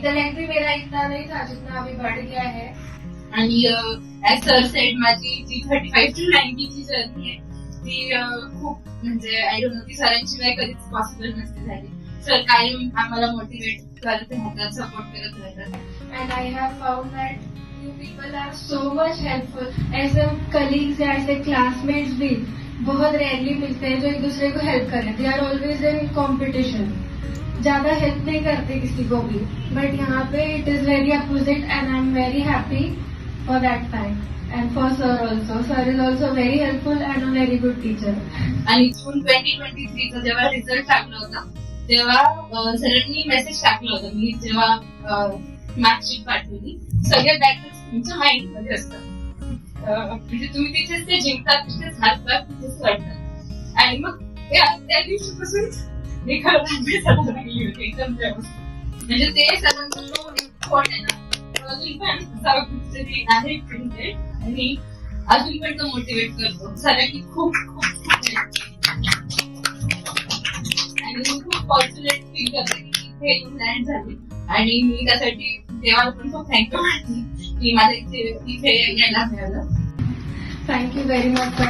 Internet भी मेरा इतना नहीं था जितना अभी बढ़ गया है. आणि ऍज सर सेड माझी जी 35 to 90 ची जर्नी आहे ती खूप म्हणजे आय डोंट नो ती सरांशिवाय कधीच पॉसिबल नसते झाली. सर कायम आम्हाला मोटिवेट करत राहतात, सपोर्ट करत राहतात. And I have found that you people are so much helpful. As a colleagues या ऐसे classmates भी बहुत रेयरली मिलते हैं जो एक दूसरे को हेल्प करें. They are always in competition. ज्यादा हेल्प नहीं करते किसी को भी. बट यहाँ पे it is very opposite and I am very happy for that time. And for sir also. Sir is also very helpful and a very good teacher. आणि जून 2023 चा जेव्हा रिझल्ट लागला होता तेव्हा सरांनी मेसेज टाकला होता. मी जेव्हा मार्कशीट पाठवली सगळ्या बॅटर्स तुमच्या माइंड मध्ये असतात. म्हणजे तुम्ही तिथेच ते जिंकतात, तिथेच हारतात, तिथेच वाटतात. आणि मग त्या दिवशीपासून मी खरं अभ्यासाला लागली होती एकदम व्यवस्थित. म्हणजे ते सरांचा जो इम्पॉर्टंट अजून पण असा कुठेतरी आहे प्रिंटेड आणि अजून पण तो मोटिवेट करतो. सरांनी खूप खूप खूप आणि खूप फॉर्च्युनेट फील करते की इथे लँड झाली. आणि मी त्यासाठी देवाला पण खूप थँक्यू म्हणते की माझ्या इथे यायला मिळालं. Thank you very much.